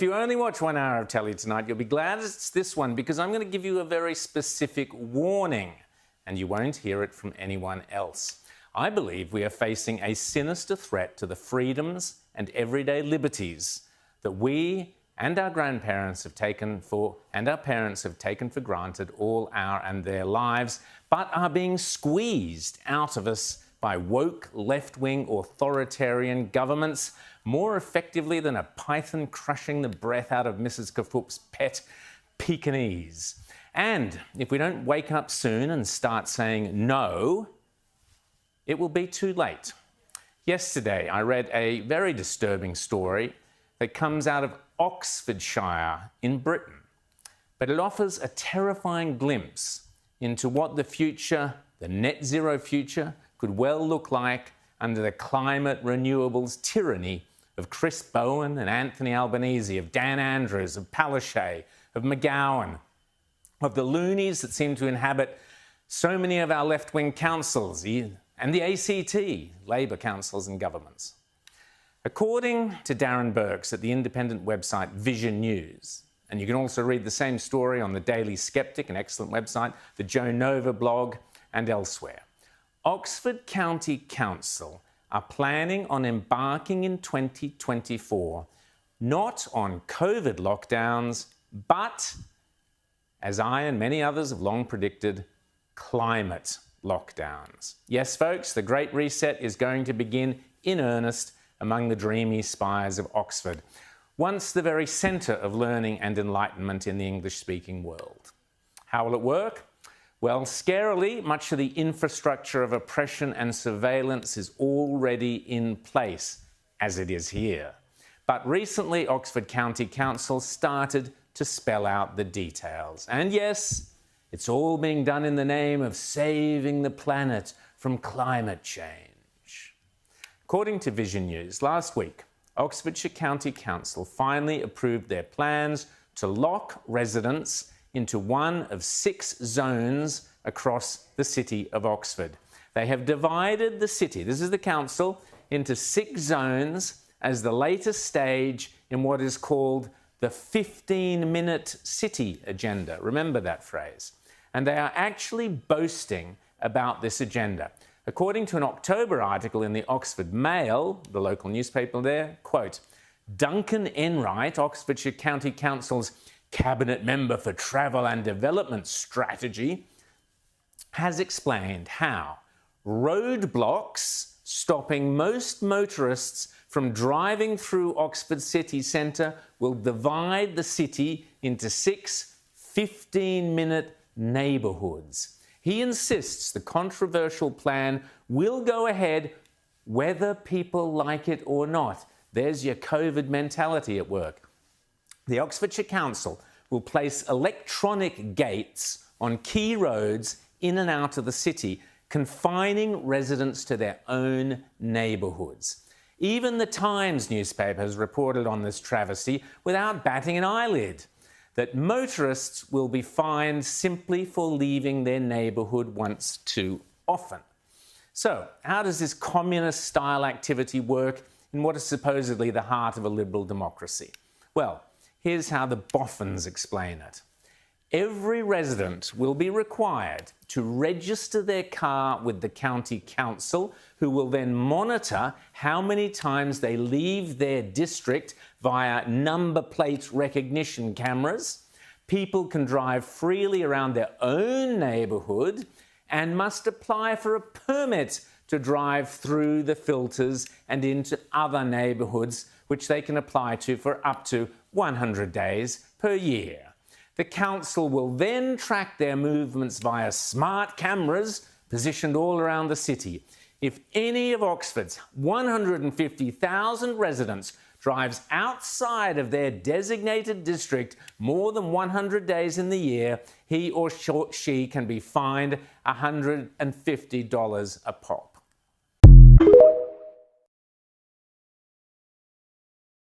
If you only watch 1 hour of telly tonight, you'll be glad it's this one, because I'm going to give you a very specific warning, and you won't hear it from anyone else. I believe we are facing a sinister threat to the freedoms and everyday liberties that we and our grandparents have taken for, and our parents have taken for granted all our and their lives, but are being squeezed out of us by woke, left-wing, authoritarian governments more effectively than a python crushing the breath out of Mrs. Kafup's pet Pekingese. And if we don't wake up soon and start saying no, it will be too late. Yesterday, I read a very disturbing story that comes out of Oxfordshire in Britain, but it offers a terrifying glimpse into what the future, the net zero future, could well look like under the climate renewables tyranny of Chris Bowen and Anthony Albanese, of Dan Andrews, of Palaszczuk, of McGowan, of the loonies that seem to inhabit so many of our left-wing councils and the ACT, Labor councils and governments. According to Darren Burks at the independent website Vision News, and you can also read the same story on the Daily Skeptic, an excellent website, the Joe Nova blog, and elsewhere, Oxford County Council are planning on embarking in 2024 not on COVID lockdowns, but, as I and many others have long predicted, climate lockdowns. Yes, folks, the Great Reset is going to begin in earnest among the dreamy spires of Oxford, once the very centre of learning and enlightenment in the English-speaking world. How will it work? Well, scarily, much of the infrastructure of oppression and surveillance is already in place, as it is here. But recently, Oxford County Council started to spell out the details. And yes, it's all being done in the name of saving the planet from climate change. According to Vision News, last week, Oxfordshire County Council finally approved their plans to lock residents into one of 6 zones across the city of Oxford. They have divided the city, this is the council, into 6 zones as the latest stage in what is called the 15-minute city agenda. Remember that phrase. And they are actually boasting about this agenda. According to an October article in the Oxford Mail, the local newspaper there, quote, Duncan Enright, Oxfordshire County Council's Cabinet Member for Travel and Development Strategy, has explained how roadblocks stopping most motorists from driving through Oxford city centre will divide the city into 6 15-minute neighbourhoods. He insists the controversial plan will go ahead whether people like it or not. There's your COVID mentality at work. The Oxfordshire Council will place electronic gates on key roads in and out of the city, confining residents to their own neighbourhoods. Even the Times newspaper has reported on this travesty without batting an eyelid, that motorists will be fined simply for leaving their neighbourhood once too often. So, how does this communist-style activity work in what is supposedly the heart of a liberal democracy? Well, here's how the boffins explain it. Every resident will be required to register their car with the county council, who will then monitor how many times they leave their district via number plate recognition cameras. People can drive freely around their own neighbourhood and must apply for a permit to drive through the filters and into other neighbourhoods, which they can apply to for up to 100 days per year. The council will then track their movements via smart cameras positioned all around the city. If any of Oxford's 150,000 residents drives outside of their designated district more than 100 days in the year, he or she can be fined $150 a pop.